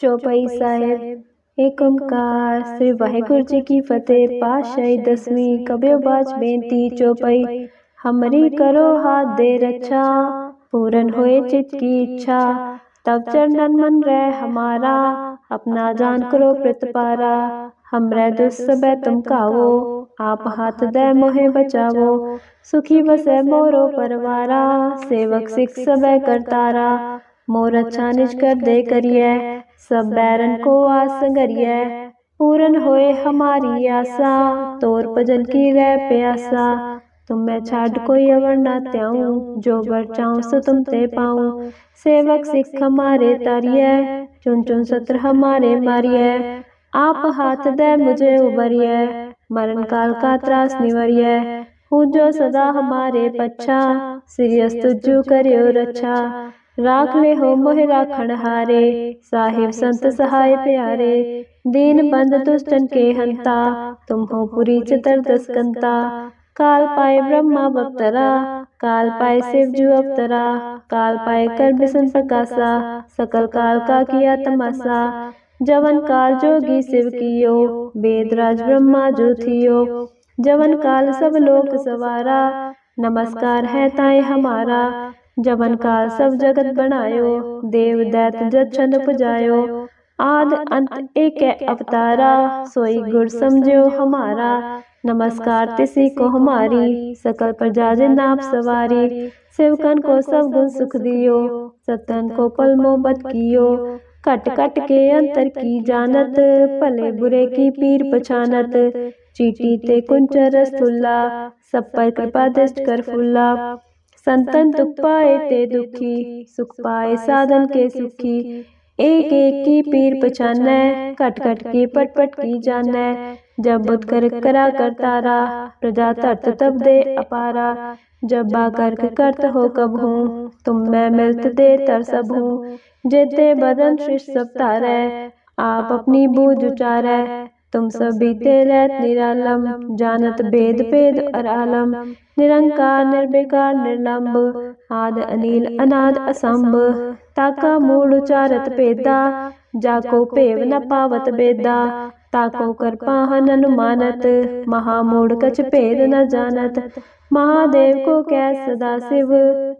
चौपाई साहिब एक ओंकार श्री वाहिगुरु जी की फतेह। पातशाही 10वीं कबियो बाज बेनती चौपाई। हमरी करो हाथ दे रक्षा, पूरन होए चित की इच्छा। तब चरणन मन रह हमारा, अपना जान करो प्रतिपारा। हमरे दुष्ट सबे तुम कावो, आप हाथ दे मोहे बचावो। सुखी बसे मोरो परवारा, सेवक सिख सबे करतारा। मोर अच्छा निज कर दे करिए, सब बैरन को आस संगरिए। पूरन होए हमारी आशा, तोर भजन की रह प्यासा। तुम मैं छाड़ कोई अवर ना त्याऊं, जो बर चाऊं सो तुम ते पाऊं। सेवक सिख हमारे तारिये, चुन चुन सत्र हमारे मारिये। आप हाथ दे मुझे उबरिये, मरण काल का त्रास निवरिये। पूजो सदा हमारे पच्छा, सिरियस तुझु करियो रक्षा। राख ले हो मोहि राखण हारे, साहिब संत सहाय प्यारे। दीन बंद दुष्टन के हंता, तुम हो पुरी चितर दसकंता। काल पाए ब्रह्मा बप्तरा, काल पाए शिव जू अवतरा। काल पाए कर बिसन प्रकाशा, सकल काल का किया तमाशा। जवन काल जोगी शिव कियो, वेद राज ब्रह्मा जो थियो। जवन काल सब लोक सवारा, नमस्कार है ताए हमारा। जवन काल सब जगत बनायो, देव दैत जत छंद पुजायो। आद अंत एक अवतारा, सोई गुर समझो हमारा। नमस्कार तिसी को हमारी, सकल प्रजा जिन आप सवारी। सेवकन को सब गुण सुख दियो, सतन को पल मोहब्बत कियो। कट कट के अंतर की जानत, भले बुरे की पीर पछानत। चीटी ते कुंच रस तुल्ला, सब पर कृपा दृष्ट कर फुल्ला। संतन दुख पाए ते दुखी, सुख पाए साधन के सुखी। एक एक की पीर पछानै, कट कट की पट पट की जानै। जब बुध कर करा करतारा, प्रजा तरत तब दे अपारा। जब बा करक करत हो कब हूँ, तुम मैं मिलत दे तर सब हूँ। जेते बदन सृष्ट सब तारै, आप अपनी बूझ उचारै। तुम सब बीते रहत निरालम, जानत भेद भेद और आलम। निरंकार निर्विकार निर्लंब, आद अनिल अनाद असंभ। ताका मूल उचारत पेदा, जाको पेव न पावत बेदा। ताको कर पाहन अनुमानत, महामूढ़ कछ भेद न जानत। महादेव को कै सदा शिव,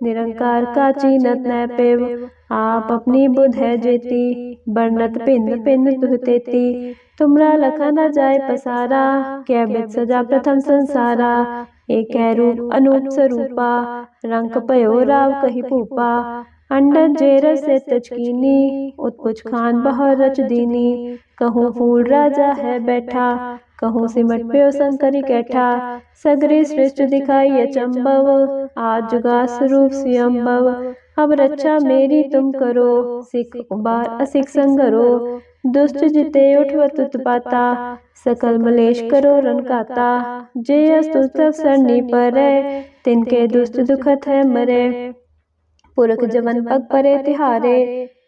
निरंकार का चीनत न पेव। आप अपनी बुध है जेती, बरनत भिन्न भिन्न तुह तेती। तुमरा लखा न जाय पसारा, कै बिद सजा प्रथम संसारा। एक रूप अनूप स्वरूपा, रंग पयो राव कही भूपा। अंडज जेर से तचकीनी, उत्पुज खान बहर रच दीनी। कहूँ फूल राजा है बैठा, कहूँ सिमट प्यो शंकरी कैठा। सगरी सृष्टि दिखाई अचंभव, आज जुगा स्वरूप स्वयंभव। अब रक्षा मेरी तुम करो, सिख उबार असिख संगरो। दुष्ट जिते उठवत उत्पाता, सकल मलेश करो रनकाता। जे अस्तु तब सरनी परै, तिनके दुष्ट दुखत है मरे। पुरख जवन पग परे तिहारे,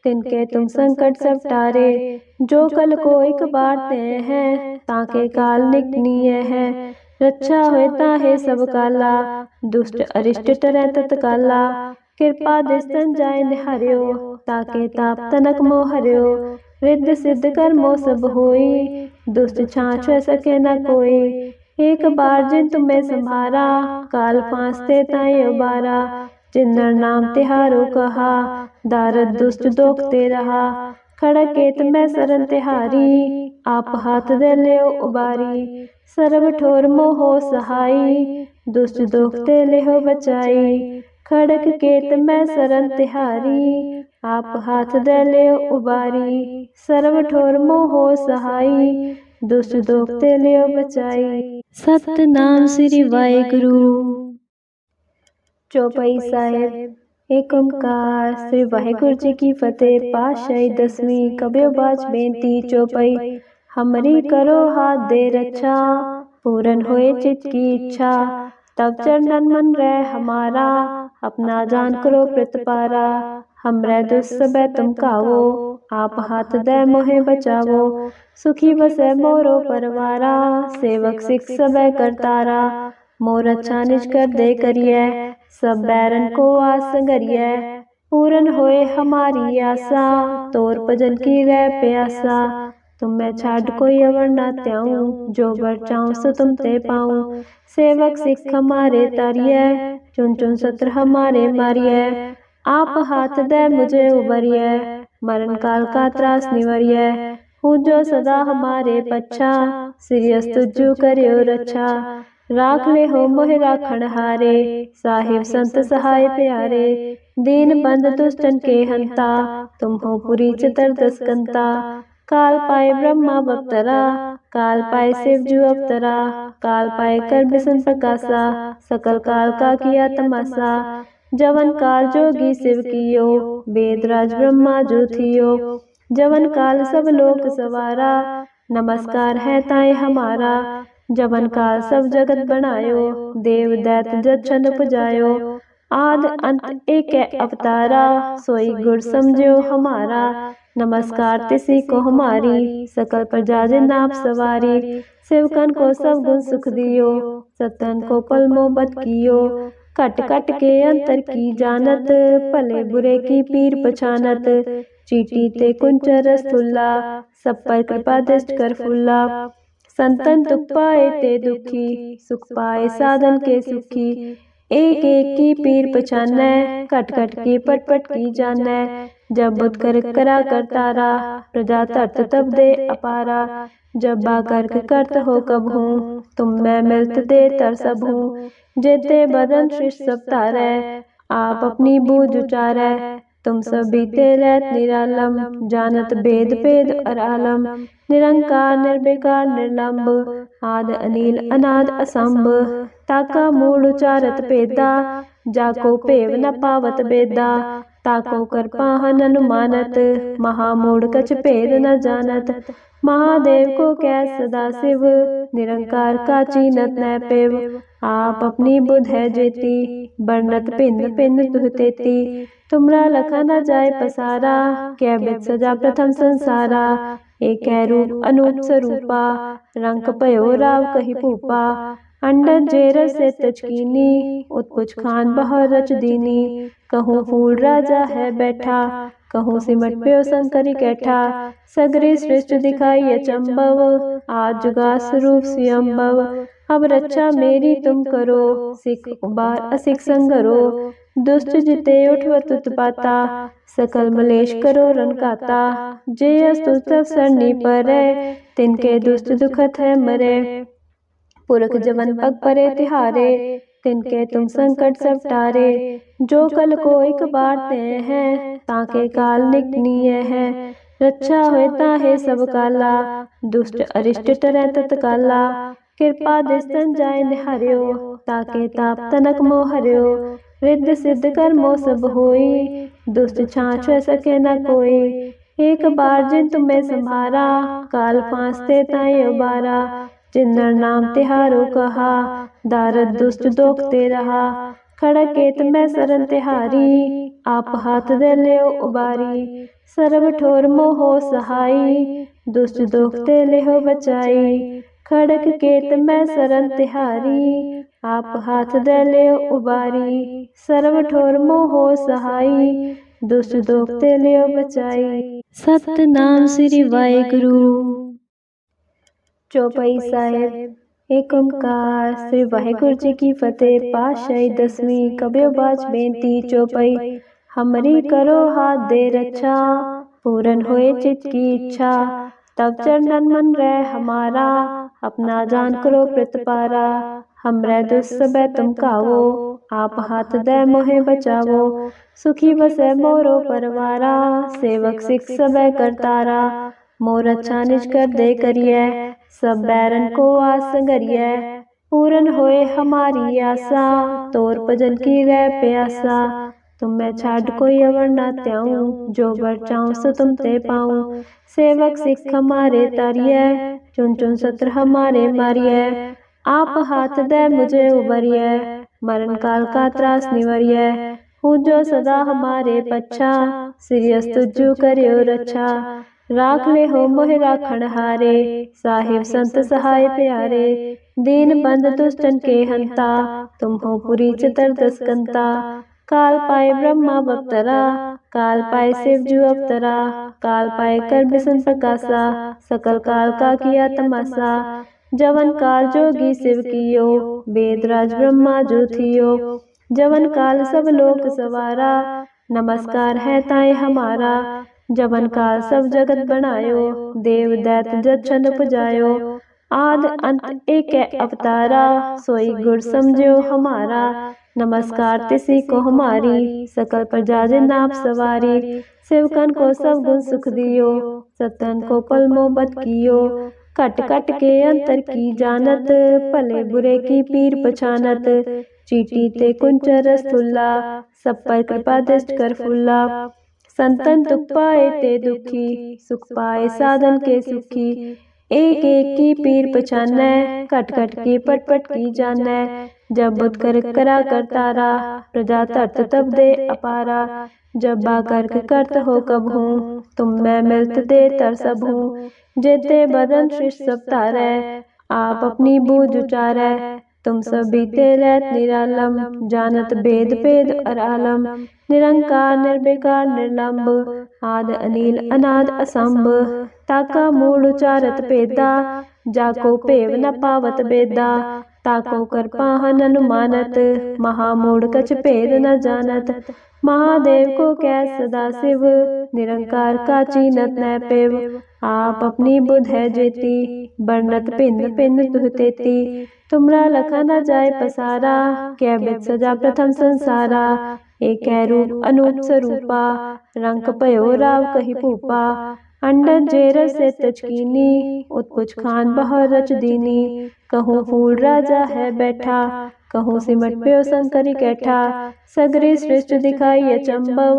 तिनके तुम संकट सब टारे। जो कल को एक बार ते हैं, ताके काल निकनीय है। रक्षा होए ताहे सब काला, दुष्ट अरिष्ट टरै तत्काला। कृपा दिस्तन जाय निहार्यो, ताके ताप तनक मोह हर्यो। रिद्ध सिद्ध कर्मो सब होई, दुष्ट छाछ सके न कोई। एक बार जिन तुम्हें संभारा, काल फांसते ताए उबारा। जिन्नर नाम तिहारो कहा, दारद दुष्ट दोखते रहा। खड़केत मैं सरन तिहारी, आप हाथ दे ले उबारी। सर्व ठोर मोहो सहाई, दुष्ट दोखते लेहो बचाई। खड़क केत मैं सरन तिहारी, आप हाथ दे ले उबारी। सर्व ठोर मोहो सहाई, दुष्ट दोखते लेहो बचाई। सतनाम श्री वाहिगुरु। चौपाई साहिब एक ओंकार श्री वाहिगुरु जी की फतेह। पातशाही 10वीं कबियो बाज बेनती चौपाई। हमरी करो हाथ दे रक्षा, पूरन होए चित की इच्छा। तब चरणन मन रह हमारा, अपना जान करो प्रतिपारा। हमरे दुष्ट सबे तुम कावो, आप हाथ दे मोहे बचावो। सुखी बसे मोरो परवारा, सेवक सिख सबे करतारा। मोर अच्छा निज कर दे करिए, सब बैरन को आस संगरिए। पूरन होए हमारी आशा, तोर भजन की रह प्यासा। तुम मैं छाड़ कोई अवर ना त्याऊं, जो बर चाऊं सो तुम ते पाऊं। सेवक सिख हमारे तारिय, चुन चुन सत्र हमारे मारिय। आप हाथ दे मुझे उबरिय, मरण काल का त्रास निवरिय। हूँ जो सदा हमारे पच्छा, सिरियस तुझू करियो रक्षा। राख ले हो मोहि राखण हारे, साहिब संत सहाय प्यारे। दीन बंद दुष्टन के हंता, तुम हो पुरी चितर दसकंता। काल पाए ब्रह्मा बप्तरा, काल पाए शिव जू अवतरा। काल पाए कर बिसन प्रकाशा, सकल काल का किया तमाशा। जवन काल जोगी शिव कियो, वेद राज ब्रह्मा जो थियो। जवन काल सब लोक सवारा, नमस्कार है ताए हमारा। जवन काल सब जगत बनायो, देव दैत जत छंद पुजायो। आद अंत एक अवतारा, सोई गुर समझो हमारा। नमस्कार तिसी को हमारी, सकल प्रजा जिनाप सवारी। सेवकन को सब गुण सुख दियो, सतन को पल मोहब्बत कियो। कट कट के अंतर की जानत, भले बुरे की पीर पछानत। चीटी ते कुंच रसुल्ला, सब पर कृपा दृष्ट कर फुल्ला। संतन दुख पाए ते दुखी, सुख पाए साधन के सुखी। एक एक की पीर पछानै, कट कट की पट पट की जानै। जब बुध कर करा करतारा, प्रजा तरत तब दे अपारा। जब बा कर्क करत हो कब हूँ, तुम मैं मिलत दे तर सब हूँ। जेते बदन सृष्ट सब तारै, आप अपनी बूझ उचारै। तुम सब बीते रहत निरालम, जानत भेद भेद और आलम। निरंकार निर्विकार निर्लंब, आद अनिल अनाद असंभ। ताका मूल उचारत पेदा, जाको पेव न पावत बेदा। ताको कर पाहन अनुमानत, महामूढ़ कछ भेद न जानत। महादेव को कै सदा शिव, निरंकार का चीनत न पेव। आप अपनी बुध है जेती, बरनत भिन्न भिन्न तुह तेती। तुमरा लखा न जाय पसारा, कै बिद सजा प्रथम संसारा। एक रूप अनूप स्वरूपा, रंग पयो राव कही भूपा। अंडज जेर से तचकीनी, उत्पुज खान बहर रच दीनी। कहूँ फूल राजा है बैठा, कहूँ सिमट प्यो शंकरी कैठा। सगरी सृष्टि दिखाई अचंभव, आज जुगा स्वरूप स्वयंभव। अब रक्षा मेरी तुम करो, सिख उबार असिख संगरो। दुष्ट जिते उठवत उत्पाता, सकल मलेश करो रनकाता। जे अस्तु तब सरनी परै, तिनके दुष्ट दुखत है मरे। पुरख जवन पग परे तिहारे, तिनके तुम संकट सब टारे। जो कल को एक बार ते हैं, ताके काल निकनीय है। रक्षा होए ताहे सब काला, दुष्ट अरिष्ट टरै तत्काला। कृपा दिस्तन जाय निहार्यो, ताके ताप तनक मोह हर्यो। रिद्ध सिद्ध कर्मो सब होई, दुष्ट छाछ सके न कोई। एक बार जिन तुम्हें संभारा, काल फांसते ताई उबारा। जिन्नर नाम तिहारो कहा, दारद दुष्ट दोखते रहा। खड़केत मैं सरन तिहारी, आप हाथ दे ले उबारी। सर्व ठोर मोहो सहाई, दुष्ट दोखते लेहो बचाई। खड़क केत मैं सरन तिहारी, आप हाथ दे ले उबारी। सर्व ठोर मोहो सहाई, दुष्ट दोखते लेहो बचाई। सतनाम श्री वाहिगुरु। चौपाई साहिब। एक ओंकार श्री वाहिगुरु जी की फतेह। पातशाही 10वीं कबियो बाज बेनती चौपाई। हमरी करो हाथ दे रक्षा, पूरन होए चित की इच्छा। तब चरणन मन रह हमारा, अपना जान करो प्रतिपारा। हमरे दुष्ट सबे तुम कावो, आप हाथ दे मोहे बचावो। सुखी बसे मोरो परवारा, सेवक सिख सबे करतारा। मोर अच्छा निज कर दे करिए, सब बैरन को आस संगरिए। पूरन होए हमारी आशा, तोर भजन की रह प्यासा। तुम मैं छाड़ कोई अवर ना त्याऊं, जो बर चाऊं सो तुम ते पाऊं। सेवक सिख हमारे तारिय, चुन चुन सत्र हमारे मारिय। आप हाथ दे मुझे उबरिय, मरण काल का त्रास निवरिय। हूँ जो सदा हमारे पच्छा, सिरियस तुझू करियो रक्षा। राख ले हो मोहि राखण हारे, साहिब संत सहाय प्यारे। दीन बंद दुष्टन के हंता, तुम हो पुरी चितर दसकंता। काल पाए ब्रह्मा बप्तरा, काल पाए शिव जू अवतरा, काल पाए कर बिसन प्रकाशा, सकल काल का किया तमाशा। जवन काल जोगी शिव कियो, वेद राज ब्रह्मा जो थियो। जवन काल सब लोक सवारा, नमस्कार है ताए हमारा। जवन काल सब जगत बनायो, देव दैत जत छंद पुजायो। आद अंत एक अवतारा, सोई गुर समझो हमारा। नमस्कार तिसी को हमारी, सकल प्रजा नाप सवारी। सेवकन को सब गुण सुख दियो, सतन को पल मोहब्बत कियो। कट कट के अंतर की जानत, भले बुरे की पीर पछानत। चीटी ते कुंच रसुल्ला, सब पर कृपा दृष्ट कर फुल्ला। संतन दुख पाए ते दुखी, सुख पाए साधन के सुखी। एक एक की पीर पछानै, कट कट की पट पट की जानै। जब बुध कर करा करतारा, प्रजा तरत तब दे अपारा। जब बा करक करत हो कब हूँ, तुम मैं मिलत दे तर सब हूँ। जेते बदन सृष्ट सब तारै, आप अपनी बूझ उचारै। तुम सब बीते रहत निरालम, जानत भेद भेद और आलम। निरंकार निर्विकार निर्लंब, आद अनिल अनाद असंभ। ताका मूल उचारत पेदा, जाको पेव न पावत बेदा। ताको कर पाहन अनुमानत, महामूढ़ कछ भेद न जानत। महादेव को कै सदा शिव, निरंकार का चीनत न पेव। आप अपनी बुध है जेती, बरनत भिन्न भिन्न तुह तेती। तुमरा लखा न जाय पसारा, कै बिद सजा प्रथम संसारा। एक रूप अनूप स्वरूपा, रंग पयो राव कही भूपा। अंडज जेर से तचकीनी, उत्पुज खान बहर रच दीनी। कहूँ फूल राजा है बैठा, कहूँ सिमट प्यो शंकरी कैठा। सगरी सृष्टि दिखाई अचंभव,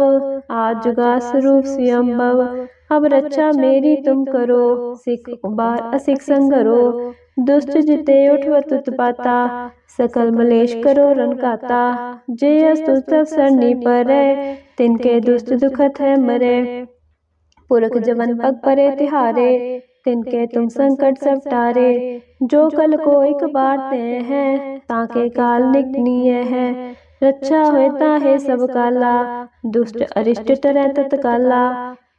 आज जुगा स्वरूप स्वयंभव। अब रक्षा मेरी तुम करो, सिख उबार असिख संगरो। दुष्ट जिते उठवत उत्पाता, सकल मलेश करो रनकाता। जे अस्तु तब सरनी परै, तिनके दुष्ट दुखत है मरे। पुरख जवन पग परे तिहारे, तिनके तुम संकट सब टारे। जो कल को एक बार ते हैं, ताके काल निकनीय है। रक्षा होए ताहे सब काला, दुष्ट अरिष्ट टरै तत्काला।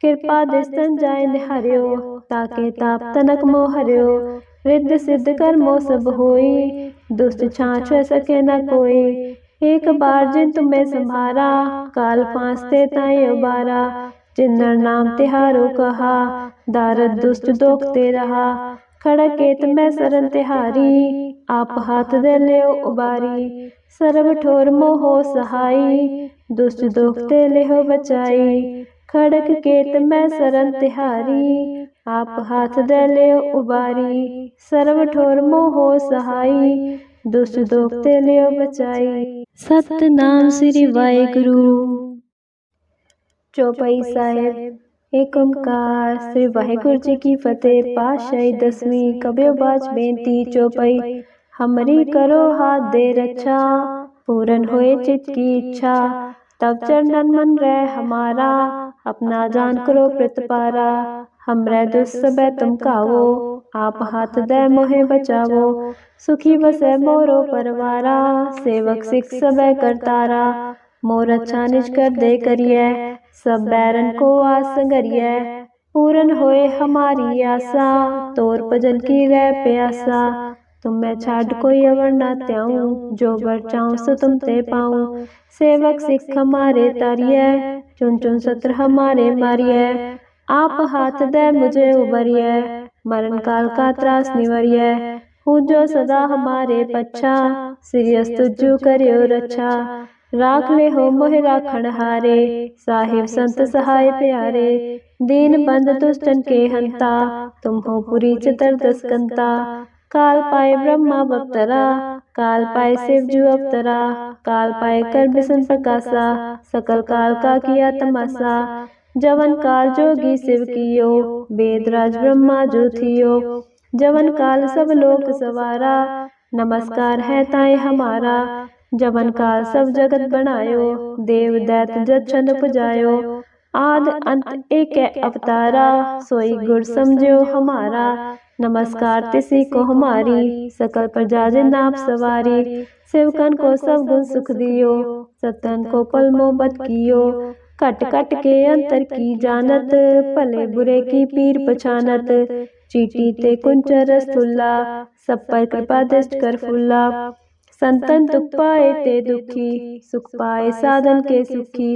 कृपा दिस्तन जाय निहार्यो, ताके ताप तनक मोह हर्यो। रिद्ध सिद्ध कर्मो सब होई, दुष्ट छाछ सके न कोई। एक बार जिन तुम्हें संभारा, काल फांसते ताई उबारा। जिन्नर नाम तिहारो कहा, दारद दुष्ट दोखते रहा। खड़केत मैं सरन तिहारी, आप हाथ दे ले उबारी। सर्व ठोर मोहो सहाई, दुष्ट दोखते लेहो बचाई। खड़क केत मैं सरन तिहारी, आप हाथ दे ले उबारी। सर्व ठोर मोहो सहाई, दुष्ट दोखते लेहो बचाई। सतनाम श्री वाहिगुरु। चौपाई साहिब। एक ओंकार श्री वाहिगुरु जी की फतेह। पातशाही 10वीं कबियो बाज बेनती चौपाई। हमरी करो हाथ दे रक्षा, पूरन होए चित की इच्छा। तब चरणन मन रह हमारा, अपना जान करो प्रतिपारा। हमरे दुष्ट सबे तुम कावो, आप हाथ दे मोहे बचावो। सुखी बसे मोरो परवारा, सेवक सिख सबे करतारा। मोर अच्छा निज कर दे करिए, सब बैरन को आस संगरिए। पूरन होए हमारी आशा, तोर भजन की रह प्यासा। तुम मैं छाड़ कोई अवर ना त्याऊं, जो बर चाऊं सो तुम ते पाऊं। सेवक सिख हमारे तारिये, चुन चुन सत्र हमारे मारिये। आप हाथ दे मुझे उबरिये, मरण काल का त्रास निवरिये। हूँ जो सदा हमारे पच्छा, श्रीयस तुझु करियो रक्षा। राख ले हो मोहि राखण हारे, साहिब संत सहाय प्यारे। दीन बंद दुष्टन के हंता, तुम हो पुरी चितर दसकंता। काल पाए ब्रह्मा बप्तरा, काल पाए शिव जू अवतरा। काल पाए कर बिसन प्रकाशा, सकल काल का किया तमाशा। जवन काल जोगी शिव कियो, वेद राज ब्रह्मा जो थियो। जवन काल सब लोक सवारा, नमस्कार है ताए हमारा। जवन काल सब जगत बनायो, देव दैत जत छंद पुजायो। आद अंत एक अवतारा, सोई गुर समझो हमारा। नमस्कार तिसी को हमारी, सकल प्रजा जिन आप सवारी। सेवकन को सब गुण सुख दियो, सतन को पल मोहब्बत कियो। कट कट के अंतर की जानत, भले बुरे की पीर पछानत। चीटी ते कुंच रस थुल्ला, सब पर कृपा दृष्ट कर फुल्ला। संतन दुख पाए ते दुखी, सुख पाए साधन के सुखी।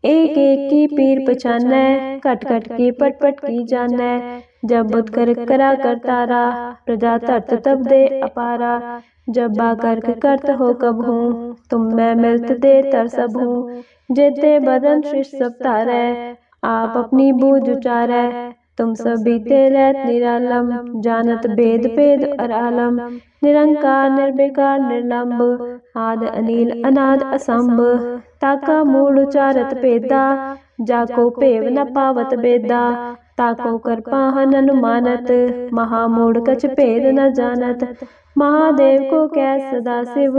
एक एक की पीर पछानै, कट कट की पट पट की जानै। जब बुध कर करा करतारा, प्रजा तरत तब दे अपारा। जब बा करक करत हो कब हूँ, तुम मैं मिलत दे तर सब हूँ। जेते बदन सृष्ट सब तारै, आप अपनी बूझ उचारै। तुम सब बीते रहत निरालम, जानत भेद भेद और आलम। निरंकार निर्विकार निर्लंब, आद अनिल अनाद असंभ। ताका मूल उचारत पेदा, जाको पेव न पावत बेदा। ताको कर पाहन अनुमानत, महामूढ़ कछ भेद न जानत। महादेव को कै सदा शिव,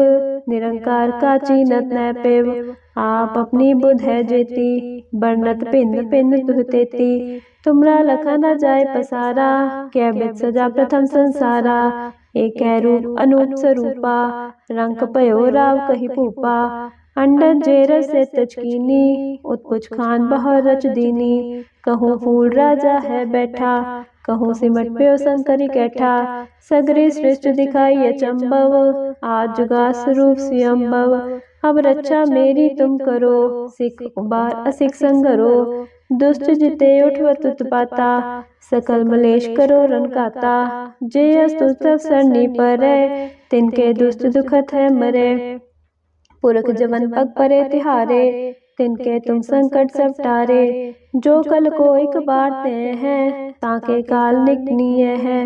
निरंकार का चीनत न पेव। आप अपनी बुध है जेती, बरनत भिन्न भिन्न तुह तेती। तुमरा लखा न जाय पसारा, कै बिद सजा प्रथम संसारा। एक रूप अनूप स्वरूपा, रंग पयो राव कही भूपा। अंडज जेर से तचकीनी, उत्पुज खान बहर रच दीनी। कहूँ फूल राजा है बैठा, कहूँ सिमट प्यो शंकरी कैठा। सगरी सृष्टि दिखाई अचंभव, आज जुगा स्वरूप स्वयंभव। अब रक्षा मेरी तुम करो, सिख उबार असिख संगरो। दुष्ट जिते उठवत उत्पाता, सकल मलेश करो रनकाता। जे अस्तु तब सरनी परै, तिनके दुष्ट दुखत है मरे। पुरख जवन पग परे तिहारे, तिनके तुम संकट सब टारे। जो कल को एक बार ते हैं, ताके काल निकनीय है।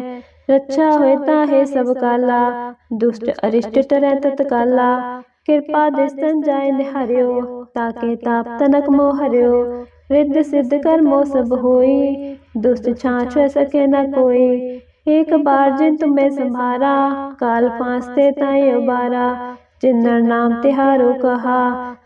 रक्षा होए ताहे सब काला, दुष्ट अरिष्ट टरै तत्काला। कृपा दिस्तन जाय निहार्यो, ताके ताप तनक मोह हर्यो। रिद्ध सिद्ध कर्मो सब होई, दुष्ट छाछ सके न कोई। एक बार जिन तुम्हें संभारा, काल फांसते ताई उबारा। जिन्नर नाम तिहारो कहा,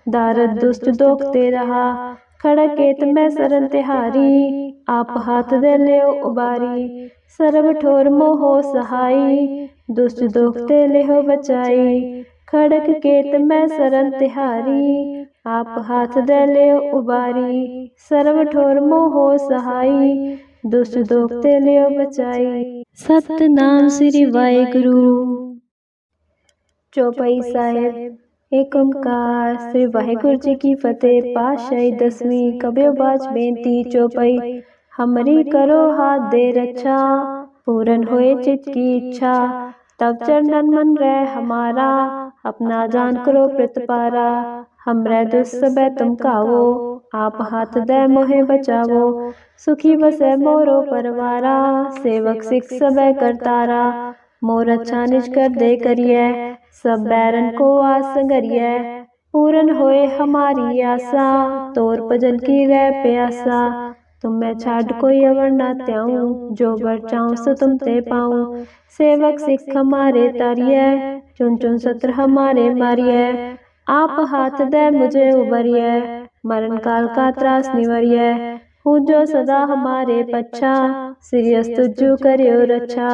दारद दुष्ट दोखते रहा। खड़केत मैं सरन तिहारी, आप हाथ दे लेओ उबारी। सर्व ठोर मोहो सहाई, दुष्ट दोखते लेहो बचाई। खड़क केत मैं सरन तिहारी, आप हाथ दे लेओ उबारी। सर्व ठोर मोहो सहाई, दुष्ट दोखते लेओ बचाई। सतनाम श्री वाहिगुरु। चौपाई साहिब। एक ओंकार श्री वाहिगुरु जी की फतेह। पातशाही दसवीं कबियो बाज बेनती चौपाई। हमरी करो हाथ दे रक्षा, पूरन होए चित की इच्छा। तब चरणन मन रह हमारा, अपना जान करो प्रतिपारा। हमरे दुष्ट सबे तुम कावो, आप हाथ दे मोहे बचावो। सुखी बसे मोरो परवारा, सेवक सिख सबे करतारा। मोर अच्छा निज कर दे करिए, सब बैरन को आस संगरिए। पूरन होए हमारी आशा, तोर भजन की रह प्यासा। तुम मैं छाड़ कोई अवर ना त्याऊं, जो बर चाऊं सो तुम ते पाऊं। सेवक सिख हमारे तारिये, चुन चुन सत्र हमारे मारिये। आप हाथ दे मुझे उबरिये, मरण काल का त्रास निवरिये। हूँ जो सदा हमारे पच्छा, सिरियस तुझु करियो रक्षा।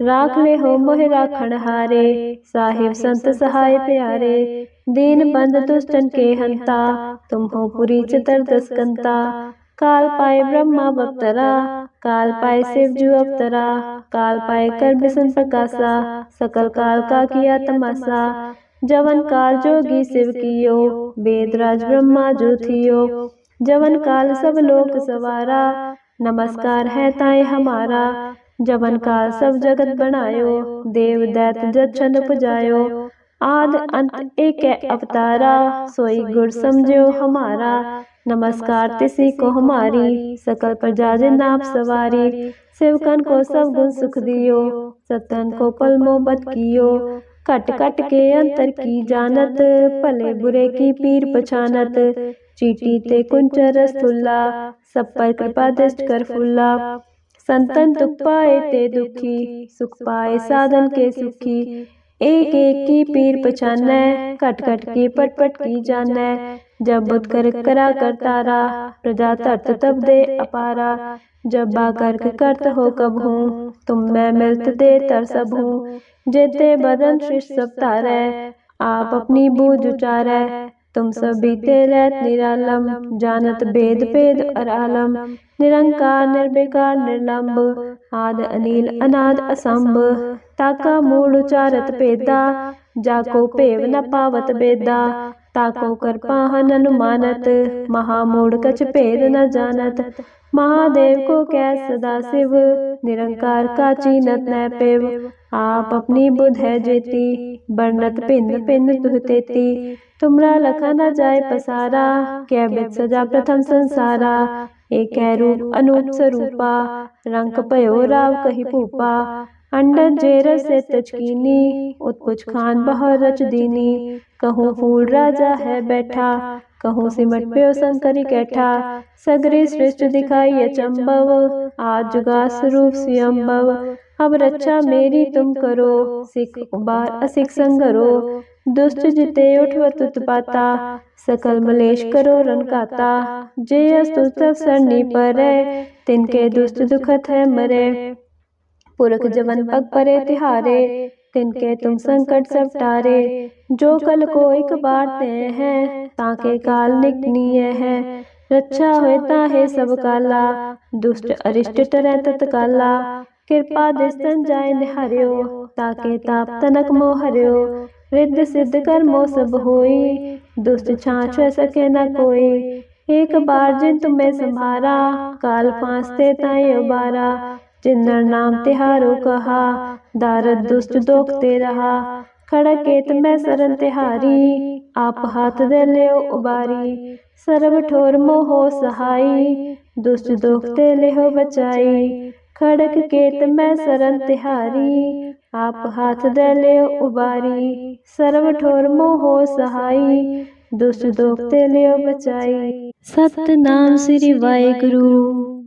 राख ले हो मोहि राखण हारे, साहिब संत सहाय प्यारे। दीन बंद दुष्टन के हंता, तुम हो पुरी चितर दसकंता। काल पाए ब्रह्मा बप्तरा, काल पाए शिव जू अवतरा। काल पाए कर बिसन प्रकाशा, सकल काल का किया तमाशा। जवन काल जोगी शिव कियो, वेद राज ब्रह्मा जो थियो। जवन काल सब लोक सवारा, नमस्कार है ताए हमारा। जवन काल सब जगत बनायो, देव दैत जत छंद पुजायो। आद अंत एक अवतारा, सोई गुर समझो हमारा। नमस्कार तिसी को हमारी, सकल प्रजा जिन आप सवारी। सेवकन को सब गुण सुख दियो, सतन को पल मोहब्बत कियो। कट कट के अंतर की जानत, भले बुरे की पीर पछानत। चीटी ते कुंच रस थुल्ला, सब पर कृपा दृष्ट कर फुल्ला। संतन दुख पाए ते दुखी, सुख पाए साधन के सुखी। एक एक की पीर पछानै, कट कट की पट पट की जानै। जब बुध कर करा करतारा, प्रजा तरत तब दे अपारा। जब बा कर्क करत हो कब हूँ, तुम मैं मिलत दे तर सब हूँ। जेते बदन सृष्ट सब तारै, आप अपनी बूझ उचारै। तुम सब बीते रहत निरालम, जानत भेद भेद और आलम। निरंकार निर्विकार निर्लंब, आद अनिल अनाद असंभ। ताका मूल उचारत पेदा, जाको पेव न पावत बेदा। ताको कर पाहन अनुमानत, महामूढ़ कछ भेद न जानत। महादेव को कै सदा शिव, निरंकार का चीनत न पेव। आप अपनी बुध है जेती, बरनत भिन्न भिन्न तुह तेती। तुमरा लखा न जाय पसारा, कै बिद सजा प्रथम संसारा। एक रूप अनूप स्वरूपा, रंक पयो राव कही भूपा। अंडज जेरस से तचकीनी, उत्पुज खान बहर रच दीनी। कहूँ फूल राजा है बैठा, कहूँ सिमट प्यो शंकरी कैठा। सगरी सृष्टि दिखाई अचंभव, आज जुगा स्वरूप स्वयंभव। अब रक्षा मेरी तुम करो, सिख उबार असिख संगरो। दुष्ट जिते उठवत उत्पाता, सकल मलेश करो रनकाता। जे अस्तु तब सरनी परै, तिनके दुष्ट दुखत है मरे। पुरख जवन पग परे तिहारे, तिनके तुम संकट सब टारे। जो कल को एक बार ते हैं, ताके काल निकनीय है। रक्षा होए ताहे सब काला, दुष्ट अरिष्ट टरै तत्काला। कृपा दिस्तन जाय निहार्यो, ताके ताप तनक मोह हर्यो। रिद्ध सिद्ध कर्मो सब होई, दुष्ट छाछ सके न कोई। एक बार जिन तुम्हें संभारा, काल फांसते ताई उबारा। जिन्नर नाम तिहारो कहा, दारद दुष्ट दोखते रहा। खड़केत मैं सरन तिहारी, आप हाथ दे लेओ उबारी। सरब ठोर मोहो सहाई, दुष्ट दोखते लेहो बचाई। खड़क केत मैं सरन तिहारी, आप हाथ दे लेओ उबारी। सरब ठोर मोहो सहाई, दुष्ट दोखते लेओ बचाई। सतनाम श्री वाहिगुरु।